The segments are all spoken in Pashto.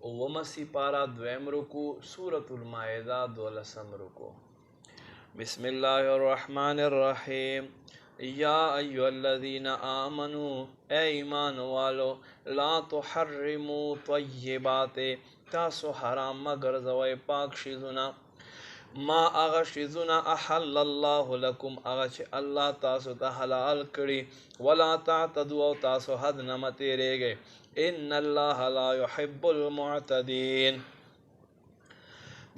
ومسی پارا دویم رکو سورة المائدہ دولسم رکو بسم اللہ الرحمن الرحیم یا ایها الذین آمنوا اے ایمان والو لا تحرموا طیبات تاسو حرام مگرزوی پاک شیزونا ما اغا شیزونا احل اللہ لکم اغا چه اللہ تاسو تا حلال کری ولا تعتدوا تاسو حد نمتی رے ان اللہ لا يحب المعتدین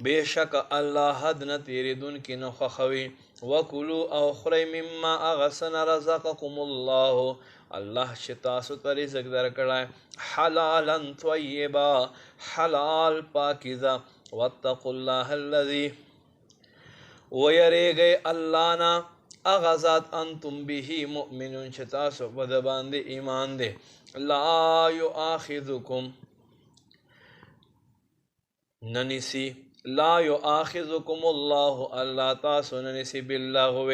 بے شک اللہ حد نتیری دن کی نخخوی وکلو او خری مما اغسن رزقکم اللہ اللہ شتاسو ترزق در کڑائے حلالا طیبا حلال پاکیزا واتقوا اللہ الذی ویرے گئے اللہ نا اغزات انتم بھی مؤمنون شتاسو بدبان دے ایمان دے لا یؤاخذکم ننسی لا یؤاخذکم اللہ اللہ تاسو ننسی باللغو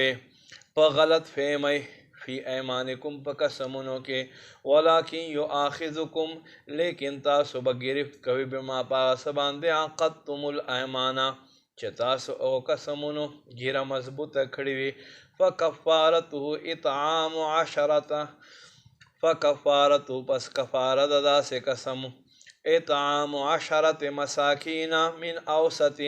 پا غلط فہمی فی ایمانکم پا قسمونو کے ولیکن یؤاخذکم لیکن تاسو بگرفت کبھی بما پا سبان دے عقدتم الایمانا چتاسو او قسمونو گیرہ مضبوط کھڑیوی فکفارتو اطعام عشرتا فکفارتو پس کفارت ادا سے قسم اطعام عشرت مساکین من اوسط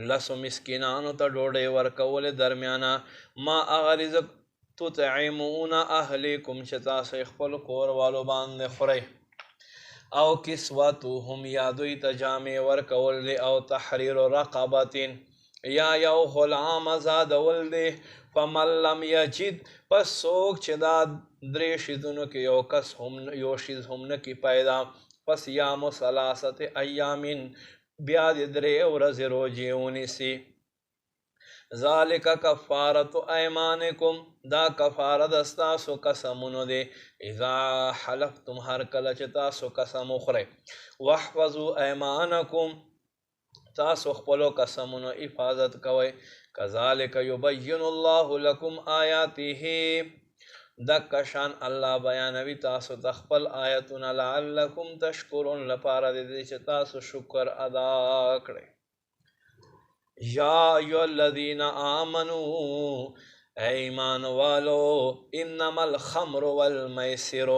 لسو مسکینانو تا ڈوڑے ورکول درمیانا ما اغرزق تطعمون اہلیکم چتاسو اخفل کور والو باندے خورے او کسوتوهم یا دوی تجامع ورکول دے او تحریر رقبت یا یو غلام ازادول دے فمن لم یجد پس سوک چدا درے شیزنو کے یو کس یو شیز ہم نکی پیدا پس یام ثلاثت ایامین بیاد درے ورز روجیونی سی ذالک کفارت ایمانکم دا کفارت استاسو قسمونو دے اذا حلفتم ہر کلچ تاسو قسم اخرے وحفظو ایمانکم تاسو خپلو قسمونو حفاظت کوئے کذالک یبین اللہ لکم آیاته دکشان اللہ بیانوی تاسو تخپل آیتنا لعلکم تشکرون لپارا دے چھ تاسو شکر ادا کرے یا ایو الذین آمنوا اے ایمان والو انما الخمر والمیسر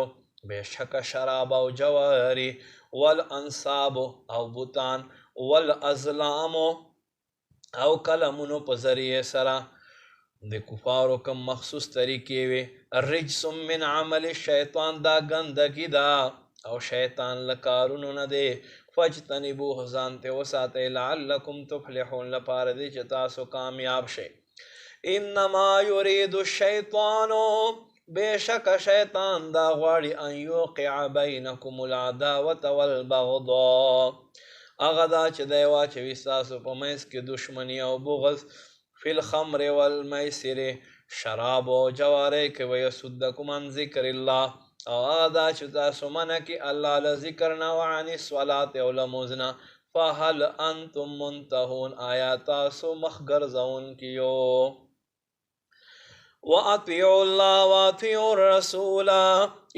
بے شک شراب او جواری والانصاب او بوتان والازلام او کلمونو پزریے سرا دے کفارو کم مخصوص طریقے وے رجس من عمل الشیطان دا گندگی دا او شیطان لکارونو ندے فاجتنبوه زانتے وساتے لعلکم تفلحون لپار دے چتاسو کامیاب شے انما یرید الشیطانو بے شک شیطان دا غواڑی ان یوقع بینکم العداوت والبغضاء اغدا چھ دیوا چھ وستاسو پمیس کے دشمنی او بغض فی الخمر والمیسر شراب و جوارے کے ویسدکم عن ذکر اللہ او اغدا چھ تاسو منکی اللہ لذکرنا وعن الصلاة او لموزنا فہل انتم منتہون آیا تاسو مخگر زون کیو وَأَطِيعُوا اللَّهَ وَأَطِيعُوا الرَّسُولَ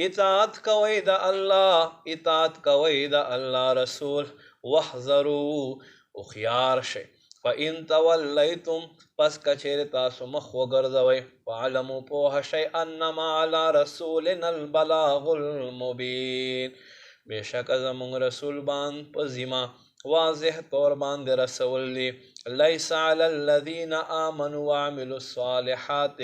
اطاعت کوئی دا اللہ اطاعت کوئی دا اللہ رسول وَاحْذَرُوا اخیار شے فَإِن تَوَلَّيْتُمْ پس کچھر تاسو مخ وگرزوئے فَعَلَمُوا پوہ شَيْ أَنَّمَا عَلَى رَسُولِنَا الْبَلَاغُ الْمُبِينَ بے شک زمون رسول باند پزیما واضح طور باند رسول لی لیس علی الذین آمنوا وعملوا الصالحات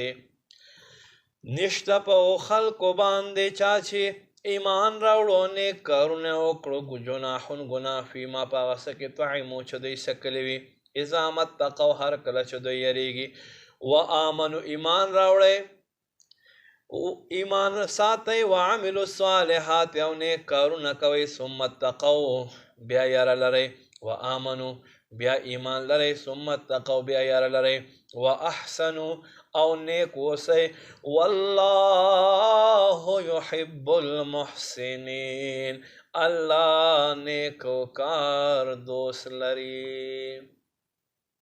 نشتا پا خلق باندے چاچے ایمان راوڑو نیک کارنے اوکڑو جناحن گناہ فیما پا غسک طعمو چدئی سکلوی ازامت تقو ہر کل چدئی یریگی وآمنوا ایمان راوڑے ایمان ساتے وعملوا الصالحات او نیک کارنے کوئی ثم تقو بیا یار لرے وآمنوا بیا ایمان لرے ثم تقو بیا یار لرے واحسنوا او نیک وسے واللہ یحب المحسنین اللہ نیک کار دوست لری